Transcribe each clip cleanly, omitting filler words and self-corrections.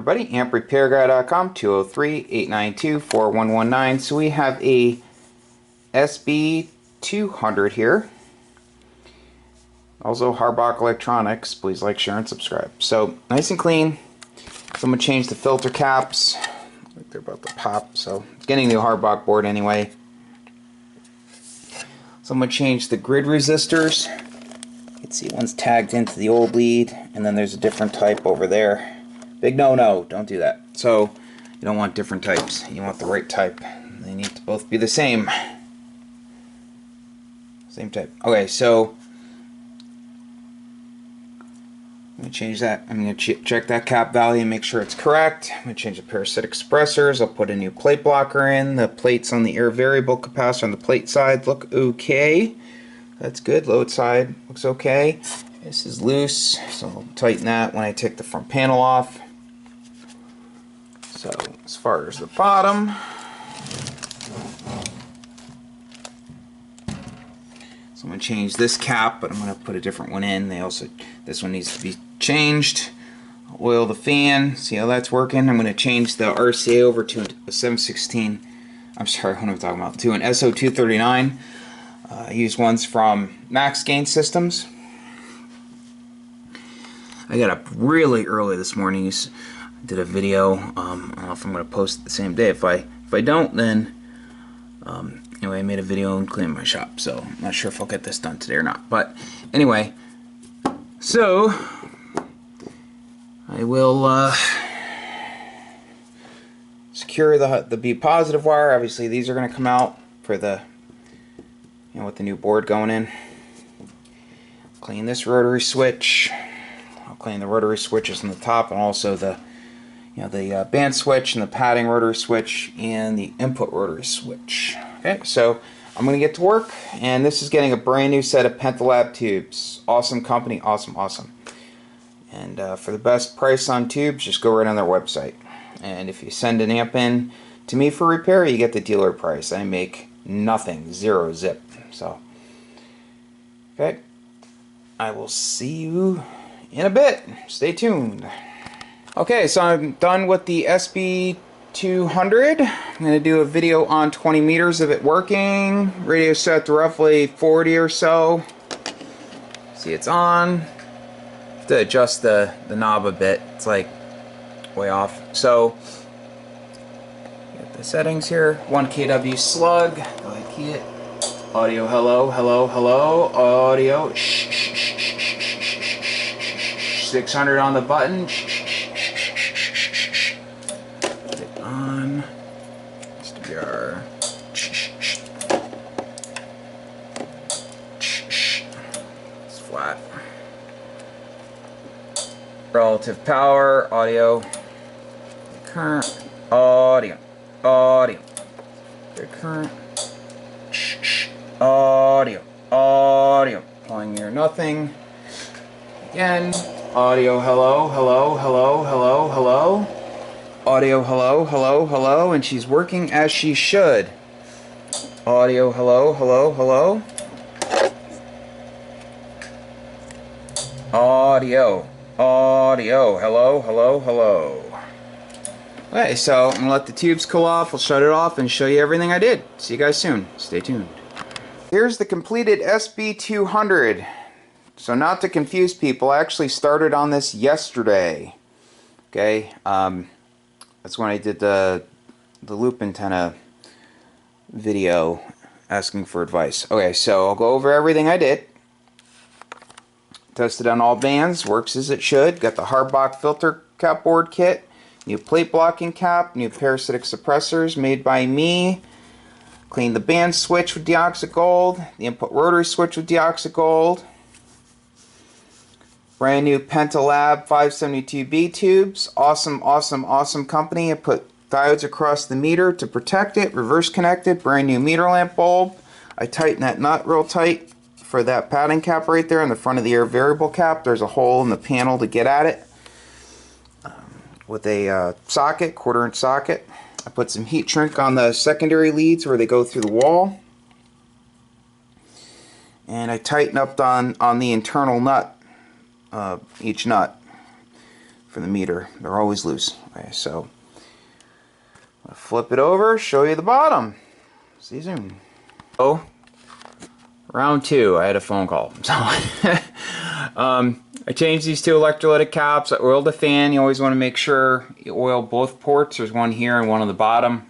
Everybody, amprepairguy.com, 203-892-4119. So we have a Sb-200 here. Also Harbach Electronics. Please like, share, and subscribe. So nice and clean. So I'm going to change the filter caps. Like they're about to pop. So getting the Harbach board anyway. So I'm going to change the grid resistors. You can see one's tagged into the old lead, and then there's a different type over there. Big no-no, don't do that. So you don't want different types. You want the right type. They need to both be the same. Same type. Okay, so I'm going to change that. I'm going to check that cap value and make sure it's correct. I'm going to change the parasitic suppressors. I'll put a new plate blocker in. The plates on the air variable capacitor on the plate side look okay. That's good. Load side looks okay. This is loose, so I'll tighten that when I take the front panel off. So as far as the bottom, so I'm going to change this cap, but I'm going to put a different one in. This one needs to be changed. Oil the fan, see how that's working. I'm going to change the RCA over to a 716. I'm sorry, what am I talking about? To an SO239. I use ones from Max Gain Systems. I got up really early this morning. Did a video. I don't know if I'm going to post it the same day. If I don't, then anyway, I made a video and cleaned my shop. So I'm not sure if I'll get this done today or not. But anyway, so I will secure the B positive wire. Obviously, these are going to come out for the with the new board going in. Clean this rotary switch. I'll clean the rotary switches on the top, and also the band switch and the padding rotary switch and the input rotary switch. Okay, so I'm going to get to work, and this is getting a brand new set of Penta Lab tubes. Awesome company, awesome. And for the best price on tubes, just go right on their website. And if you send an amp in to me for repair, you get the dealer price. I make nothing, zero zip. So, okay, I will see you in a bit. Stay tuned. Okay, so I'm done with the Sb-200. I'm going to do a video on 20 meters of it working. Radio set to roughly 40 or so. See, it's on. Have to adjust the knob a bit. It's like way off. So, get the settings here. 1 kW slug. Go ahead, key it. Audio, hello, hello, hello. Audio. 600 on the button. Put it on. SDR. It's flat. Relative power. Audio. Current. Audio. Audio. Current. Audio. Audio. Pulling near nothing. Again. Audio, hello, hello, hello, hello, hello. Audio, hello, hello, hello, and she's working as she should. Audio, hello, hello, hello. Audio, audio, hello, hello, hello. Okay, so I'm going to let the tubes cool off. I'll shut it off and show you everything I did. See you guys soon. Stay tuned. Here's the completed Sb-200. So not to confuse people, I actually started on this yesterday. Okay, that's when I did the loop antenna video asking for advice. Okay, so I'll go over everything I did. Tested on all bands, works as it should. Got the Harbach filter cap board kit, new plate blocking cap, new parasitic suppressors made by me. Cleaned the band switch with deoxit gold, the input rotary switch with deoxit gold. Brand new Penta Lab 572B tubes. Awesome, awesome, awesome company. I put diodes across the meter to protect it. Reverse connected. Brand new meter lamp bulb. I tighten that nut real tight for that padding cap right there in the front of the air variable cap. There's a hole in the panel to get at it. With a socket, 1/4-inch socket. I put some heat shrink on the secondary leads where they go through the wall. And I tighten up on the internal nut. Each nut. for the meter. They're always loose. Okay, so I'll flip it over, show you the bottom. See you soon. Oh, round 2, I had a phone call. So I changed these 2 electrolytic caps. I oiled the fan. You always want to make sure you oil both ports. There's one here and one on the bottom.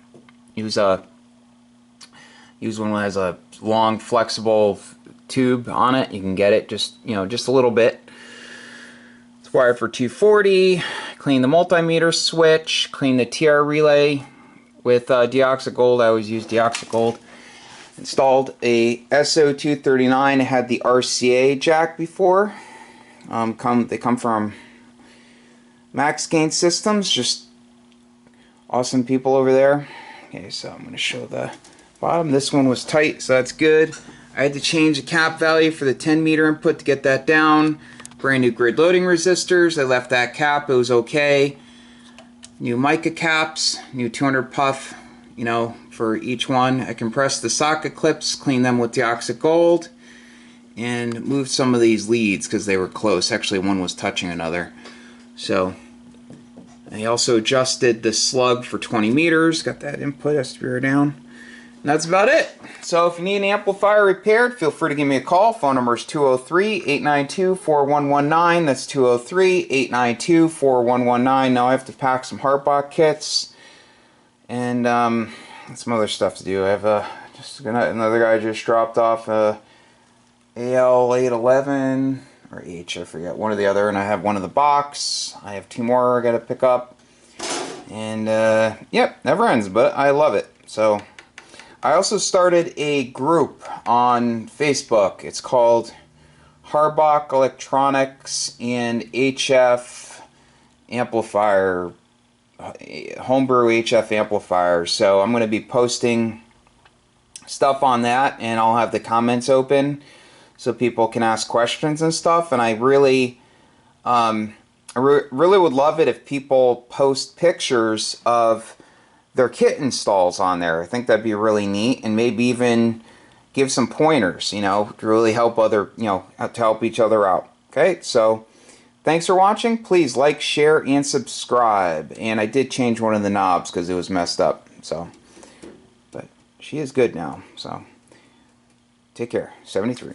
Use one that has a long flexible tube on it. You can get it just a little bit. It's wired for 240. Clean the multimeter switch. Clean the TR relay with deoxit gold. I always use deoxit gold. Installed a SO239. It had the RCA jack before. They come from Max Gain Systems. Just awesome people over there. Okay, so I'm going to show the bottom. This one was tight, so that's good. I had to change the cap value for the 10 meter input to get that down. Brand new grid loading resistors. I left that cap. It was okay. New mica caps. New 200 puff, for each one. I compressed the socket clips, cleaned them with deoxit gold, and moved some of these leads because they were close. Actually, one was touching another. So I also adjusted the slug for 20 meters. Got that input SB down. And that's about it. So if you need an amplifier repaired, feel free to give me a call. Phone number is 203-892-4119. That's 203-892-4119. Now I have to pack some Harbach kits and some other stuff to do. I have another guy just dropped off AL811 or H, I forget, one or the other, and I have one in the box. I have 2 more I got to pick up, and yep, never ends, but I love it. So I also started a group on Facebook. It's called Harbach Electronics and HF Amplifier, Homebrew HF Amplifier. So I'm going to be posting stuff on that, and I'll have the comments open so people can ask questions and stuff. And I really really would love it if people post pictures of their kit installs on there. I think that'd be really neat, and maybe even give some pointers, to really help to help each other out. Okay, so thanks for watching. Please like, share, and subscribe. And I did change one of the knobs because it was messed up. So, but she is good now. So, take care. 73.